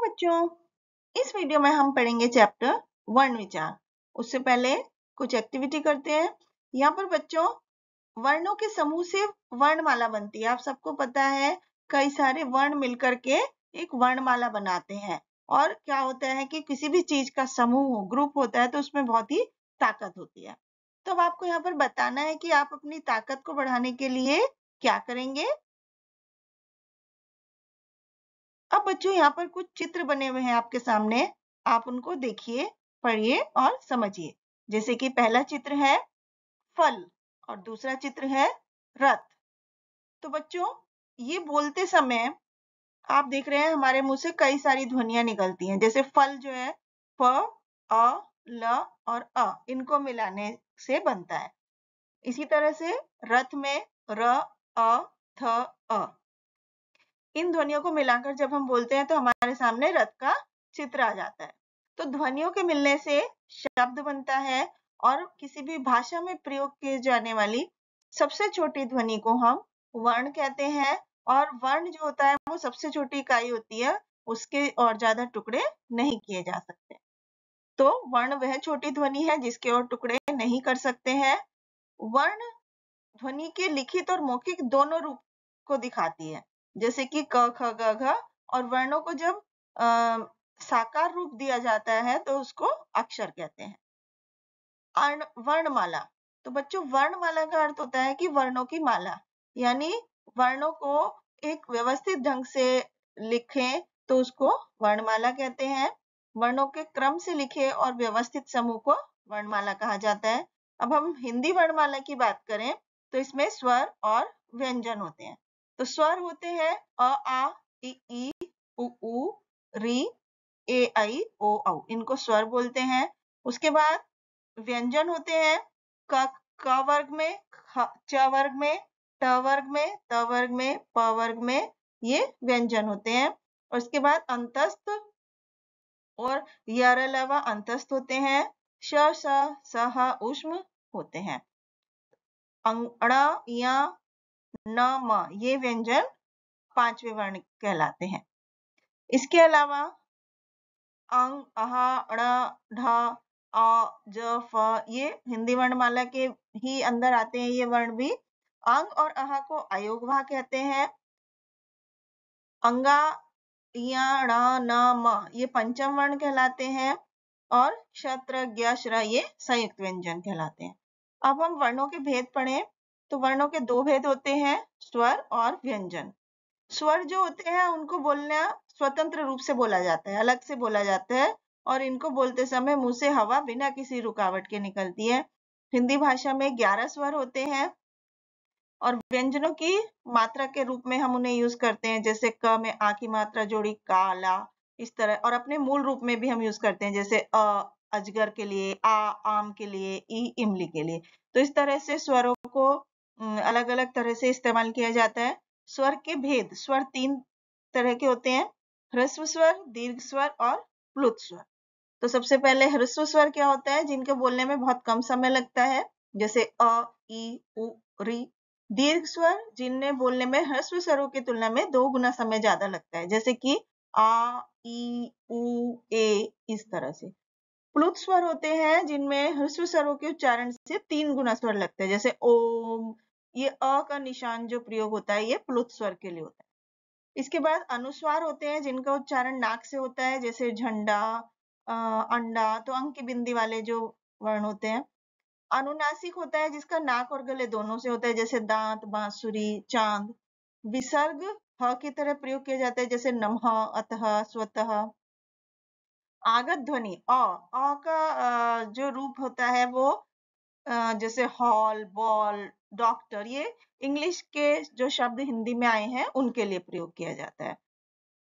बच्चों, इस वीडियो में हम पढ़ेंगे चैप्टर वर्ण विचार। उससे पहले कुछ एक्टिविटी करते हैं। यहाँ पर बच्चों वर्णों के समूह से वर्णमाला बनती है। आप सबको पता है कई सारे वर्ण मिलकर के एक वर्णमाला बनाते हैं। और क्या होता है कि किसी भी चीज का समूह ग्रुप होता है तो उसमें बहुत ही ताकत होती है। तो अब आपको यहाँ पर बताना है कि आप अपनी ताकत को बढ़ाने के लिए क्या करेंगे। अब बच्चों यहाँ पर कुछ चित्र बने हुए हैं आपके सामने, आप उनको देखिए, पढ़िए और समझिए। जैसे कि पहला चित्र है फल और दूसरा चित्र है रथ। तो बच्चों ये बोलते समय आप देख रहे हैं हमारे मुंह से कई सारी ध्वनियां निकलती हैं। जैसे फल जो है फ, अ, ल और अ, इनको मिलाने से बनता है। इसी तरह से रथ में र, अ, थ, अ, इन ध्वनियों को मिलाकर जब हम बोलते हैं तो हमारे सामने रथ का चित्र आ जाता है। तो ध्वनियों के मिलने से शब्द बनता है और किसी भी भाषा में प्रयोग की जाने वाली सबसे छोटी ध्वनि को हम वर्ण कहते हैं। और वर्ण जो होता है वो सबसे छोटी इकाई होती है, उसके और ज्यादा टुकड़े नहीं किए जा सकते। तो वर्ण वह छोटी ध्वनि है जिसके और टुकड़े नहीं कर सकते हैं। वर्ण ध्वनि के लिखित और मौखिक दोनों रूप को दिखाती है। जैसे कि क, ख, ग, घ, और वर्णों को जब साकार रूप दिया जाता है तो उसको अक्षर कहते हैं। वर्णमाला, तो बच्चों वर्णमाला का अर्थ होता है कि वर्णों की माला, यानी वर्णों को एक व्यवस्थित ढंग से लिखें तो उसको वर्णमाला कहते हैं। वर्णों के क्रम से लिखे और व्यवस्थित समूह को वर्णमाला कहा जाता है। अब हम हिंदी वर्णमाला की बात करें तो इसमें स्वर और व्यंजन होते हैं। तो स्वर होते हैं अ, आ, ई, उ, री, ए, आई, ओ, औ, इनको स्वर बोलते हैं। उसके बाद व्यंजन होते हैं क वर्ग में, च वर्ग में, ट वर्ग में, त वर्ग में, प वर्ग में, ये व्यंजन होते हैं। और उसके बाद अंतस्थ और यर अलावा अंतस्थ होते हैं। श, स, स, ऊष्म होते हैं। अण, य, न, म, ये व्यंजन पांचवें वर्ण कहलाते हैं। इसके अलावा अंग, अह, ण, ढ, अ, ज, फ, ये हिंदी वर्णमाला के ही अंदर आते हैं। ये वर्ण भी अंग और अह को अयोगवा कहते हैं। अंगा, य, ण, न, म, ये पंचम वर्ण कहलाते हैं। और क्षत्र, ज्ञ, श्र, ये संयुक्त व्यंजन कहलाते हैं। अब हम वर्णों के भेद पढ़ें तो वर्णों के दो भेद होते हैं, स्वर और व्यंजन। स्वर जो होते हैं उनको बोलना स्वतंत्र रूप से बोला जाता है, अलग से बोला जाता है, और इनको बोलते समय मुंह से हवा बिना किसी रुकावट के निकलती है। हिंदी भाषा में 11 स्वर होते हैं। और व्यंजनों की मात्रा के रूप में हम उन्हें यूज करते हैं। जैसे क में आ की मात्रा जोड़ी काला, इस तरह। और अपने मूल रूप में भी हम यूज करते हैं, जैसे अ अजगर के लिए, आ आम के लिए, ई इमली के लिए। तो इस तरह से स्वरों को अलग अलग तरह से इस्तेमाल किया जाता है। स्वर के भेद, स्वर 3 तरह के होते हैं, ह्रस्व स्वर, दीर्घ स्वर और प्लुत स्वर। तो सबसे पहले ह्रस्व स्वर क्या होता है, जिनको बोलने में बहुत कम समय लगता है, जैसे अ, ई, उ, री। दीर्घ स्वर जिनमें बोलने में ह्रस्व स्वरों की तुलना में 2 गुना समय ज्यादा लगता है, जैसे कि आ, ई, उ, ए, इस तरह से। प्लुत स्वर होते हैं जिनमें ह्रस्व स्वरों के उच्चारण से 3 गुना स्वर लगते हैं, जैसे ओम। ये अ का निशान जो प्रयोग होता है ये प्लुत स्वर के लिए होता है। इसके बाद अनुस्वार होते हैं जिनका उच्चारण नाक से होता है, जैसे झंडा, अंडा, तो अंक की बिंदी वाले जो वर्ण होते हैं। अनुनासिक होता है जिसका नाक और गले दोनों से होता है, जैसे दांत, बांसुरी, चांद। विसर्ग ह की तरह प्रयोग किया जाता है, जैसे नमः, अतः, स्वतः। आगत ध्वनि अ का जो रूप होता है वो जैसे हॉल, बॉल, डॉक्टर, ये इंग्लिश के जो शब्द हिंदी में आए हैं उनके लिए प्रयोग किया जाता है।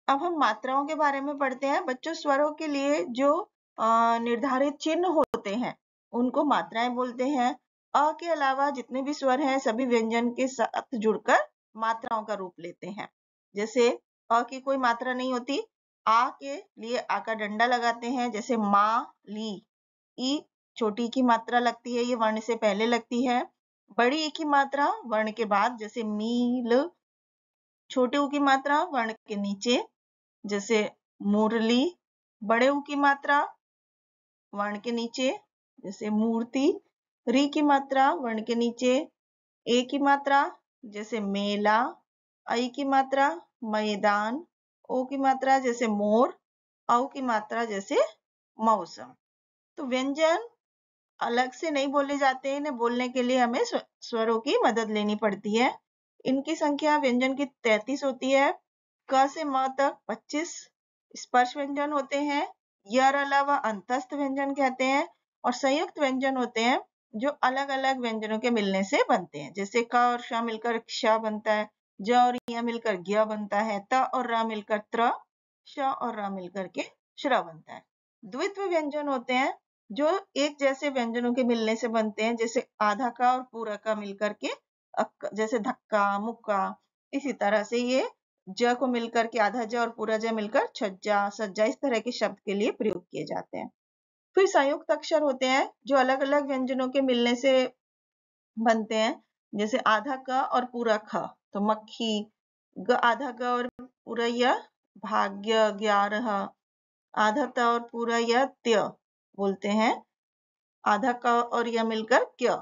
अब हम मात्राओं के बारे में पढ़ते हैं। बच्चों स्वरों के लिए जो निर्धारित चिन्ह होते हैं उनको मात्राएं बोलते हैं। अ के अलावा जितने भी स्वर हैं सभी व्यंजन के साथ जुड़कर मात्राओं का रूप लेते हैं। जैसे अ की कोई मात्रा नहीं होती, आ के लिए आ का डंडा लगाते हैं, जैसे मा, ली। ई छोटी की मात्रा लगती है, ये वर्ण से पहले लगती है। बड़ी ई की मात्रा वर्ण के बाद, जैसे मी, ल। छोटे ऊ की मात्रा वर्ण के नीचे, जैसे मुरली, बड़े ऊ की मात्रा वर्ण के नीचे जैसे मूर्ति, री की मात्रा वर्ण के नीचे ए की मात्रा जैसे मेला, आई की मात्रा मैदान, ओ की मात्रा जैसे मोर, औ की मात्रा जैसे मौसम। तो व्यंजन अलग से नहीं बोले जाते हैं, इन्हें बोलने के लिए हमें स्वरों की मदद लेनी पड़ती है। इनकी संख्या व्यंजन की 33 होती है। क से म तक 25 स्पर्श व्यंजन होते हैं। यर अलावा अंतस्थ व्यंजन कहते हैं और संयुक्त व्यंजन होते हैं जो अलग अलग व्यंजनों के मिलने से बनते हैं। जैसे क और श मिलकर क्ष बनता है, ज और य मिलकर ज्ञ बनता है, त और र मिलकर त्र, श और र मिलकर के श्र बनता है। द्वित्व व्यंजन होते हैं जो एक जैसे व्यंजनों के मिलने से बनते हैं, जैसे आधा का और पूरा का मिलकर के जैसे धक्का, मुक्का। इसी तरह से ये ज को मिलकर के आधा ज और पूरा ज मिलकर छज्जा, सज्जा इस तरह के शब्द के लिए प्रयोग किए जाते हैं। फिर संयुक्त अक्षर होते हैं जो अलग अलग व्यंजनों के मिलने से बनते हैं, जैसे आधा क और पूरा ख तो मक्खी, आधा ग और पूरा य भाग्य, 11, आधा त और पूरा य त्य बोलते हैं, आधा क और य मिलकर क्य।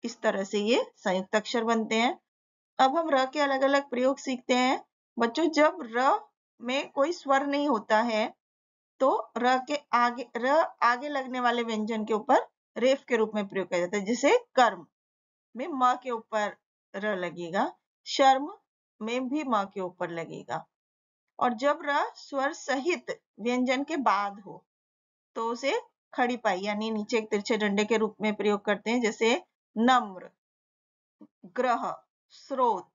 इस तरह से ये संयुक्त अक्षर बनते हैं। अब हम र के अलग अलग प्रयोग सीखते हैं। बच्चों, जब र में कोई स्वर नहीं होता है तो र आगे लगने वाले व्यंजन के ऊपर रेफ के रूप में प्रयोग किया जाता है। जैसे कर्म में म के ऊपर र लगेगा, शर्म में भी म के ऊपर लगेगा। और जब र स्वर सहित व्यंजन के बाद हो तो उसे खड़ी पाई यानी नीचे एक तिरछे डंडे के रूप में प्रयोग करते हैं। जैसे नम्र, ग्रह, स्रोत,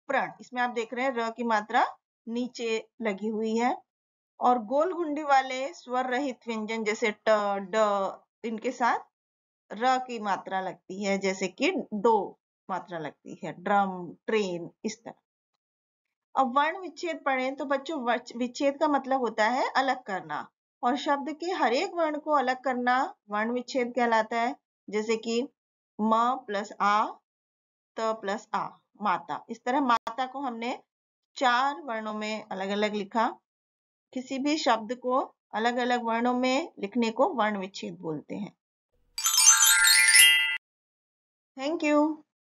प्रण। इसमें आप देख रहे हैं र की मात्रा नीचे लगी हुई है। और गोल घुंडी वाले स्वर रहित व्यंजन जैसे ट, ड, इनके साथ र की मात्रा लगती है, जैसे कि दो मात्रा लगती है, ड्रम, ट्रेन, इस तरह। अब वर्ण विच्छेद पढ़ें तो बच्चों, विच्छेद का मतलब होता है अलग करना, और शब्द के हर एक वर्ण को अलग करना वर्ण विच्छेद कहलाता है। जैसे कि म प्लस आ, त प्लस आ, माता। इस तरह माता को हमने 4 वर्णों में अलग अलग लिखा। किसी भी शब्द को अलग अलग वर्णों में लिखने को वर्ण विच्छेद बोलते हैं। Thank you.